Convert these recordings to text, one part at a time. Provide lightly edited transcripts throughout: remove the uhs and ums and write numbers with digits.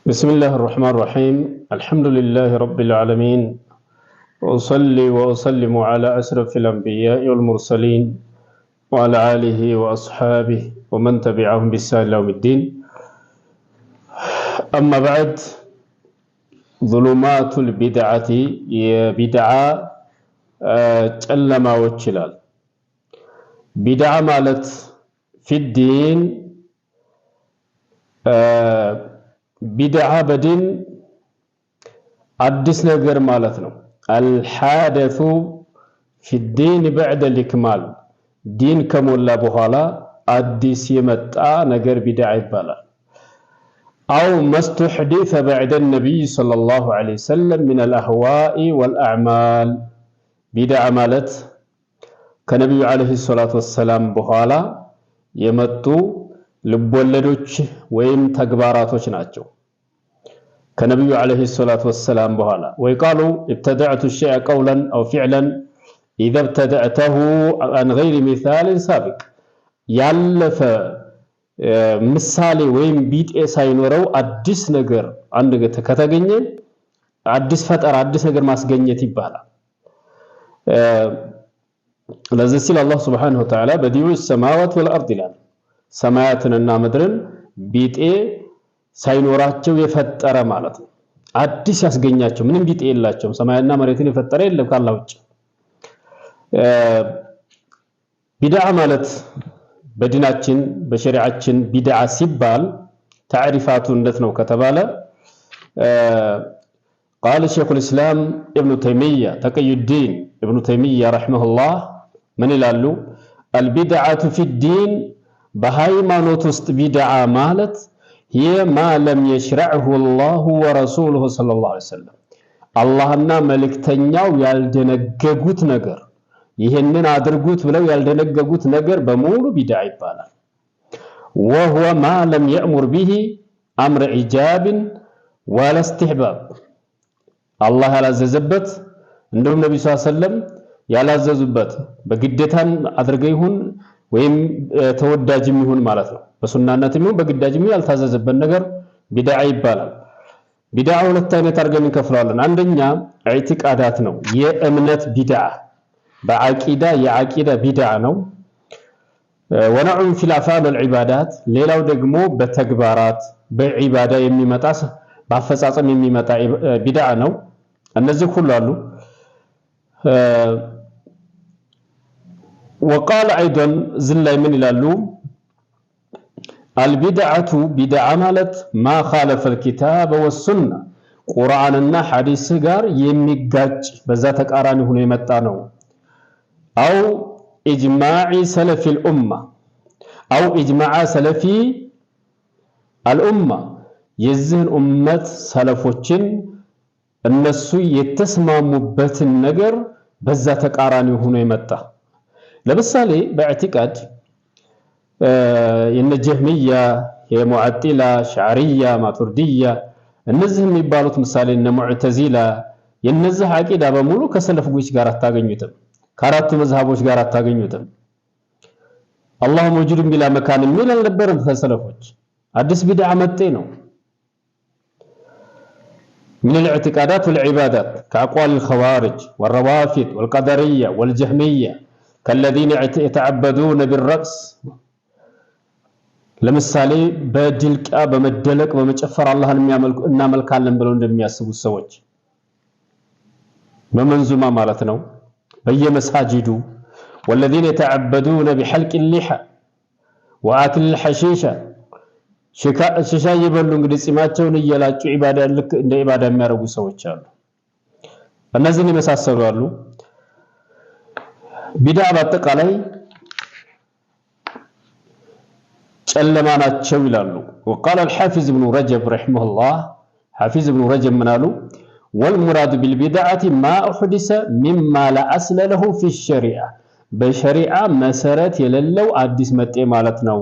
بسم الله الرحمن الرحيم الحمد لله رب العالمين وأصلي وأسلم على أشرف الأنبياء والمرسلين وعلى آله وأصحابه ومن تبعهم بإحسان إلى يوم الدين أما بعد ظلمات البدعة بدعة ጨለማ ወችላል بدعة ማለት في الدين ቢድዓ በዲን አዲስ ነገር ማለት ነው። አልሐደሱ في الدين بعد الإكمال ዲን ከሞላ በኋላ አዲስ የመጣ ነገር ቢድዓ ይባላል። أو ما استحدث بعد النبي صلى الله عليه وسلم من الأهواء والأعمال ቢድዓ ማለት ከነብዩ አለይሂ ሰላቱ ወሰላም በኋላ የመጡ ልቦለዶች ወይም ተግባራቶች ናቸው። ከነብዩ አለይሂ ሰላቱ ወሰላም በኋላ ወይቃሉ ابتدعت الشيء قولا او فعلا اذا ابتدعته عن غير مثال سابق ያለፈ ምሳሌ ወይም ቢጤ ሳይኖረው አዲስ ነገር አንድ ከተገኘ አዲስ ፈጠራ አዲስ ነገር ማስገኘት ይባላል። ለዚህ ሲል አላህ Subhanahu Wa Ta'ala በዲዩ السماوات والارض ይላል። ሰማያትንና ምድርን ቢጤ ሳይኖራቸው የፈጠረ ማለት ነው። አዲስ ያስገኛቸው ምንም ቢጤ የላቸው። ሰማያና መሬትን የፈጠረ የለም ከአላህ ውጭ። ቢድዓ ማለት በዲናችን በሸሪዓችን ቢድዓ ሲባል ታሪፋቱ እንዴት ነው ከተባለ قال شيخ الإسلام ابن تيمية تقي الدين ابن تيمية رحمه الله من ይላሉ البدعة في الدين በሃይማኖት ውስጥ ቢድዓ ማለት هي ما لم يشرعه الله ورسوله صلى الله عليه وسلم አላህና መልእክተኛው ያልደነገጉት ነገር ይሄንን አድርጉት ብለው ያልደነገጉት ነገር በሙሉ ቢድዓ ይባላል። وهو ما لم يأمر به امر ايجاب ولا استحباب አላህ ያላዘዘበት እንደውም ነብዩ ሰለላሁ ዐለይሂ ወሰለም ያላዘዙበት በግዴታም አድርገው ይሁን ወይም ተወዳጅም ይሁን ማለት ነው። በሱናነትም ይሁን በግዳጅም ያልታዘዘበት ነገር ቢድዓ ይባላል። ቢድዓ ሁለት አይነት አድርገን እንከፍለዋለን። አንደኛ ኢዕቲቃዳት ነው፣ የእምነት ቢድዓ በአቂዳ የአቂዳ ቢድዓ ነው። ወነዑም ፊል አፍዓል ወልዒባዳት ሌላው ደግሞ በተግባራት በዒባዳ የሚመጣ በአፈጻጸም የሚመጣ ቢድዓ ነው። እነዚህ ሁሉ አሉ። وقال ايضا زلاي من ይላሉ البدعه بدعه ማለት ما خالف الكتاب والسنه ቁርአንና ሐዲስ ጋር የሚጋጭ በዛ ተቃራኒ ሆኖ የመጣ ነው። او اجماع سلف الامه او اجماع سلفي الامه የዚህን ኡመት ሰለፎችን እነሱ የተስማሙበትን ነገር በዛ ተቃራኒ ሆኖ የመጣ ለምሳሌ በኢዕቲቃድ የነ ጀህሚያ የሙዓጢላ ሻዕሪያ ማቱርዲያ እነዚህ የሚባሉት ምሳሌ እነ ሙዕተዚላ የነዚህ አቂዳ በሙሉ ከሰለፎች ጋር አታገኙትም። ከአራቱ መዝሃቦች ጋር አታገኙትም። አላህ መውጁድን ቢላ መካን የሚል አልነበረም ከሰለፎች። አዲስ ቢድዓ መጤ ነው። من الاعتقادات والعبادات كأقوال الخوارج والروافض والقدرية والجهمية كالذين يتعبدون بالرقص ለምሳሌ በድልቃ በመደለቅ በመጨፈር አላህን እናመልካለን ብለው እንደሚያስቡ ሰዎች በመንዙማ ማለት ነው። በየመስጂዱ والذين يتعبدون بحلق اللحى واكل الحشيشه ሽሻ ይበሉ እንግዲህ ጺማቸውን እየላጩ ኢባዳ ልክ እንደ ኢባዳ የሚያደርጉ ሰዎች አሉ። እነዚህን የመሳሰሉ አሉ። ቢድዓ በአጠቃላይ ጨለማ ናቸው ይላሉ። وقال الحافظ ابن رجب رحمه الله حافظ ابن رجب منالو والمراد بالبدعه ما احدث مما لا اصل له في الشريعه በሸሪዓ መሰረት የሌለው አዲስ መጤ ማለት ነው።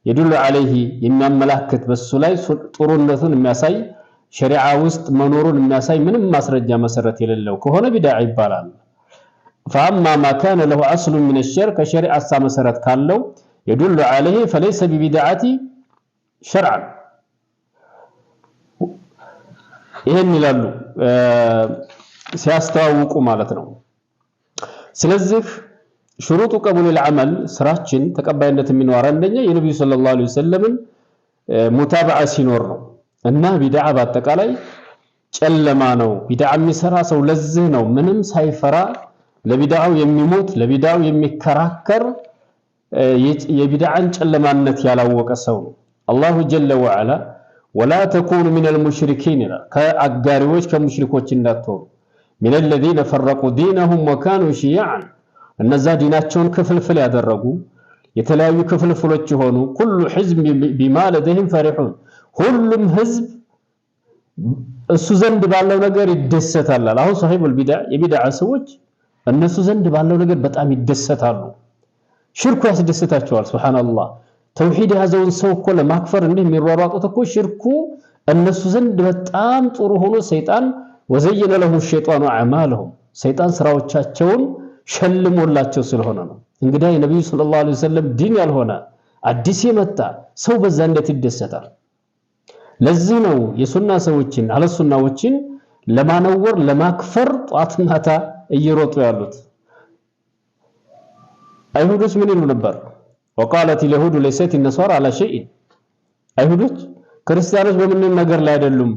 يدل عليه የሚያመላክት በሱ ላይ ጥሩነቱን የሚያሳይ ሸሪዓ ውስጥ መኖሩን የሚያሳይ ምንም ማስረጃ መሰረት የሌለው ከሆነ ቢድዓ ይባላል። فاما ما كان له اصل من الشرع كشريعه መሰረት ካለው يدل عليه فليس ببدعه شرعا ይሄን ይላሉ ሲያስተዋውቁ ማለት ነው። ስለዚህ ሽሩጡ ቀቡል አመል ስራችን ተቀባይነት የሚኖር አንደኛ የነብዩ ሰለላሁ ዐለይሂ ወሰለምን ሙታበዓ ሲኖር ነው እና ቢድዓ በአጠቃላይ ጨለማ ነው። ቢድዓ የሚሰራ ሰው ለዚህ ነው ምንም ሳይፈራ ለቢድዓው የሚሞት ለቢድዓው የሚከራከር የቢድዓን ጨለማነት ያላወቀ ሰው ነው። አላሁ ጀለ ወዐላ ወላ ተኩኑ ሚነል ሙሽሪኪን ይላል። ከአጋሪዎች ከሙሽሪኮች እንዳትሆኑ ሚነ الذين فرقوا دينهم وكانوا شيعا እነዛ ዲናቸውን ክፍልፍል ያደረጉ የተለያዩ ክፍልፍሎች ሆኑ ኩሉ ህዝብ ቢማ ለደህም ፈሪሁን ሁሉም ህዝብ እሱ ዘንድ ባለው ነገር ይደሰታል። አሁን ሷሂቡል ቢድዓ የቢድዓ ሰዎች እነሱ ዘንድ ባለው ነገር በጣም ይደሰታሉ። ሽርኩ ያስደስታቸዋል። ሱብሃንአላህ ተውሂድ ያዘውን ሰው እኮ ለማክፈር እንደሚሯሯጡት እኮ ሽርኩ እነሱ ዘንድ በጣም ጥሩ ሆኖ ሰይጣን ወዘየነ ለሁም ሸይጣኑ አዕማለሁም ሰይጣን ስራዎቻቸውን ሸልሞላቸው ስለሆነ ነው። እንግዲህ የነብዩ ሰለላሁ ዐለይሂ ወሰለም ዲን ያልሆነ አዲስ የመጣ ሰው በዛ እንዴት ይደሰታል? ለዚህ ነው የሱና ሰዎችን አለሱናዎችን ለማነወር ለማክፈር ጧት ማታ እየሮጡ ያሉት። አይሁዶች ምን ይሉ ነበር? وقالت اليهود ليست النصارى على شيء አይሁዶች ክርስቲያኖች በምንም ነገር ላይ አይደሉም፣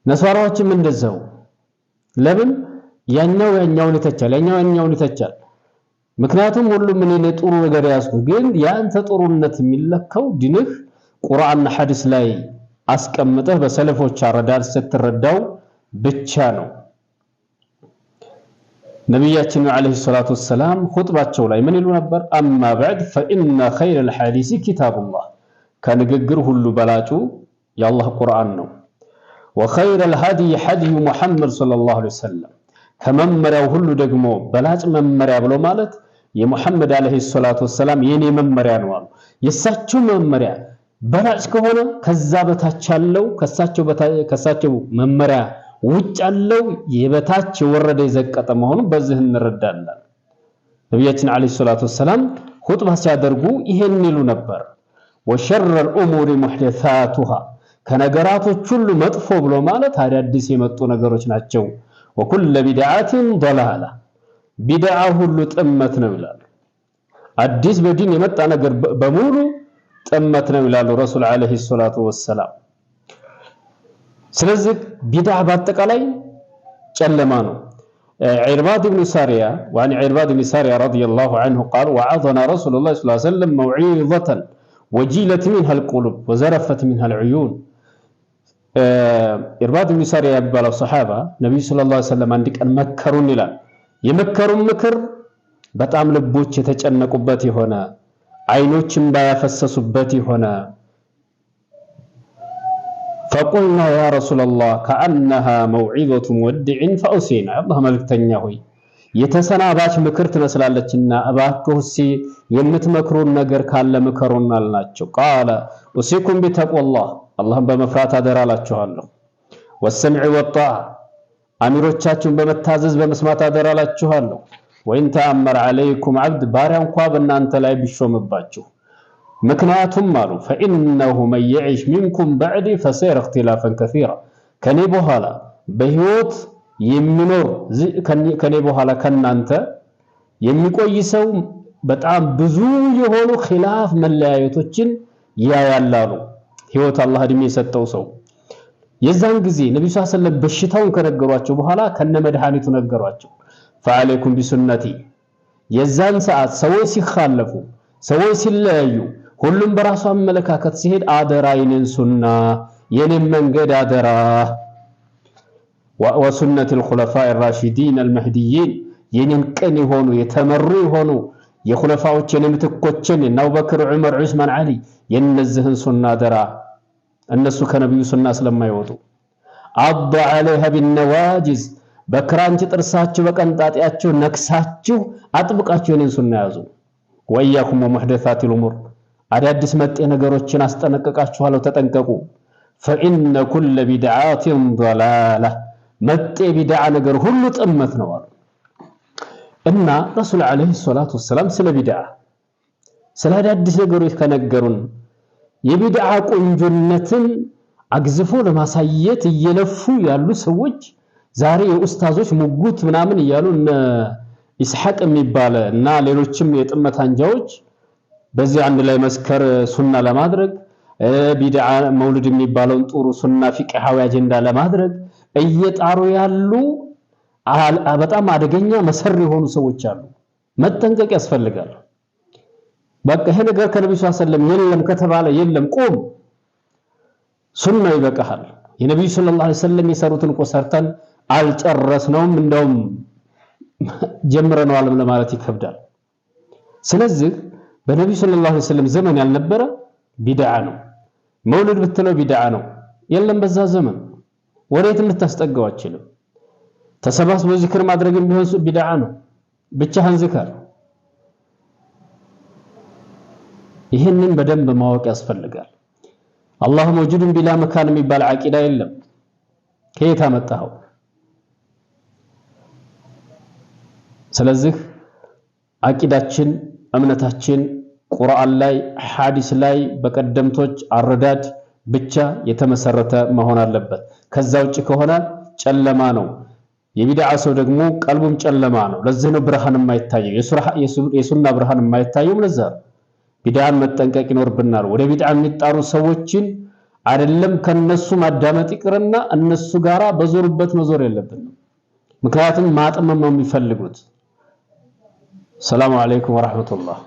ነሷራዎችም እንደዛው። ለምን ያኛውን ይተቻል። ምክንያቱም ሁሉም እኔ ጥሩ ነገር ያስኩ፣ ግን ያንተ ጥሩነት የሚለካው ዲንህ ቁርአንና ሐዲስ ላይ አስቀምጠህ በሰለፎች አረዳድ ስትረዳው ብቻ ነው። ነብያችን አለይሂ ሰላቱ ወሰላም ኹጥባቸው ላይ ምን ይሉ ነበር? አማ በዕድ ፈኢነ ኸይረል ሐዲሲ ኪታቡላህ ከንግግር ሁሉ በላጩ የአላህ ቁርአን ነው። ወኸይረል ሀዲይ ሀዲዩ ሙሐመድ ሰለላሁ ዐለይሂ ወሰለም ከመመሪያው ሁሉ ደግሞ በላጭ መመሪያ ብሎ ማለት የሙሐመድ አለይሂ ሰላቱ ወሰላም የኔ መመሪያ ነው አሉ። የሳቸው መመሪያ በላጭ ከሆነ ከዛ በታች ያለው ከሳቸው መመሪያ ውጭ ያለው የበታች ወረደ የዘቀጠ መሆኑን በዚህ እንረዳለን። ነብያችን አለይሂ ሰላቱ ወሰላም ኹጥባ ሲያደርጉ ይሄን ይሉ ነበር። ወሸረል ኡሙሪ ሙህደሳቱሃ ከነገራቶች ሁሉ መጥፎ ብሎ ማለት አዳዲስ የመጡ ነገሮች ናቸው። ወኩለ ቢድዓቲን ضላላ ቢድዓ ሁሉ ጥመት ነው ይላሉ። አዲስ በዲን የመጣ ነገር በሙሉ ጥመት ነው ይላሉ ረሱል አለይሂ ሰላቱ ወሰላም። ስለዚህ ቢድዓ በአጠቃላይ ጨለማ ነው። عرباد بن سارية وعن عرباد بن سارية رضي الله عنه قال وعظنا رسول الله صلى الله عليه وسلم موعظة وجيلت منها القلوب وزرفت منها العيون. عرباد بن سارية يبقى الصحابة نبي صلى الله عليه وسلم عندك أن مكرون لا يمكرون مكر بتعم لبوش يتجنق باتي هنا عينوش مبايا فسسوا باتي هنا. فقلنا يا رسول الله كأنها موعظة مودع فأوصينا الله ملكتنيا هوي የተሰናባች ምክር ትመስላለችና እባክህ የምትመክሩን ነገር ካለ ምከሩን አልናቸው። ቃለ ኡሲኩም ቢተቅዋላህ አላህን በመፍራት አደራላችኋለሁ። ወሰምዕ ወጣዕ አሚሮቻችሁን በመታዘዝ በመስማት አደራላችኋለሁ። ወኢን ተአመረ ዐለይኩም ዐብድ ባሪያ እንኳ በእናንተ ላይ ቢሾምባችሁ ምክንያቱም አሉ ፈኢነሁ መን የዒሽ ሚንኩም በዕዲ ፈሰየረ እኽቲላፈን ከሲራ ከኔ በኋላ በህይወት የሚኖር ከኔ በኋላ ከናንተ የሚቆይ ሰው በጣም ብዙ የሆኑ ኺላፍ መለያየቶችን ያያላሉ። ህይወት አላህ እድሜ የሰጠው ሰው የዛን ጊዜ ነብዩ ሰለላሁ ዐለይሂ ወሰለም በሽታውን ከነገሯቸው በኋላ ከነመድኃኒቱ ነገሯቸው። ፈዐለይኩም ቢሱነቲ የዛን ሰዓት ሰዎች ሲኻለፉ ሰዎች ሲለያዩ ሁሉም በራሱ አመለካከት ሲሄድ አደራ የኔን ሱና የኔን መንገድ አደራ وسنة الخلفاء الراشدين المهديين ينن قن يهونو يتمرو يهونو የኹለፋዎችን ምትኮችን እና አቡበክር ዑመር ዑስማን አሊ የነዚህን ሱና ደራ እነሱ ከነብዩ ሱና ስለማይወጡ አض عليها بالنواجز በክራንች ጥርሳችሁ በቀንጣጤያችሁ ነክሳችሁ አጥብቃችሁ የኔን ሱና ያዙ። ወያኩም ወሙህደሳት الامور አዳዲስ መጤ ነገሮችን አስጠነቀቃችኋለሁ ተጠንቀቁ። فإن كل بدعات ضلالة መጤ ቢድዓ ነገር ሁሉ ጥመት ነው አሉ እና ረሱል አለይሂ ሰላቱ ወሰለም ስለ ቢድዓ ስለ አዳዲስ ነገሮች ከነገሩን የቢድዓ ቁንጅነትን አግዝፎ ለማሳየት እየለፉ ያሉ ሰዎች ዛሬ የኡስታዞች ሙጉት ምናምን እያሉ እነ ኢስሐቅ የሚባለ እና ሌሎችም የጥመት አንጃዎች በዚህ አንድ ላይ መስከር ሱና ለማድረግ ቢድዓ መውሊድ የሚባለውን ጥሩ ሱና ፊቅሃዊ አጀንዳ ለማድረግ እየጣሩ ያሉ በጣም አደገኛ መሰሪ የሆኑ ሰዎች አሉ። መጠንቀቅ ያስፈልጋል። በቃ ይሄ ነገር ከነብዩ ሰለላሁ ዐለይሂ ወሰለም የለም ከተባለ የለም ቆም፣ ሱና ይበቃሃል። የነብዩ ሰለላሁ ዐለይሂ ወሰለም የሰሩትን እኮ ሰርተን አልጨረስነውም፣ እንደውም ጀምረነዋል ለማለት ይከብዳል። ስለዚህ በነብዩ ሰለላሁ ዐለይሂ ወሰለም ዘመን ያልነበረ ቢድዓ ነው። መውሊድ ብትለው ቢድዓ ነው። የለም በዛ ዘመን ወዴትም ልታስጠጋው አትችልም። ተሰባስቦ ዚክር ማድረግም ቢሆን ቢድዓ ነው። ብቻህን ዝከር። ይሄንን በደንብ ማወቅ ያስፈልጋል። አላሁ መውጁድን ቢላ መካን የሚባል አቂዳ የለም። ከየት አመጣኸው? ስለዚህ አቂዳችን እምነታችን ቁርአን ላይ ሐዲስ ላይ በቀደምቶች አረዳድ ብቻ የተመሰረተ መሆን አለበት። ከዛ ውጭ ከሆነ ጨለማ ነው። የቢድዓ ሰው ደግሞ ቀልቡም ጨለማ ነው። ለዚህ ነው ብርሃን የማይታየው የሱና ብርሃን የማይታየው። ለዛ ቢድዓን መጠንቀቅ ይኖርብናል። ወደ ቢድዓ የሚጣሩ ሰዎችን አይደለም ከነሱ ማዳመጥ ይቅርና እነሱ ጋራ በዞሩበት መዞር የለብንም። ምክንያቱም ማጥመም ነው የሚፈልጉት። ሰላም አለይኩም ወራህመቱላህ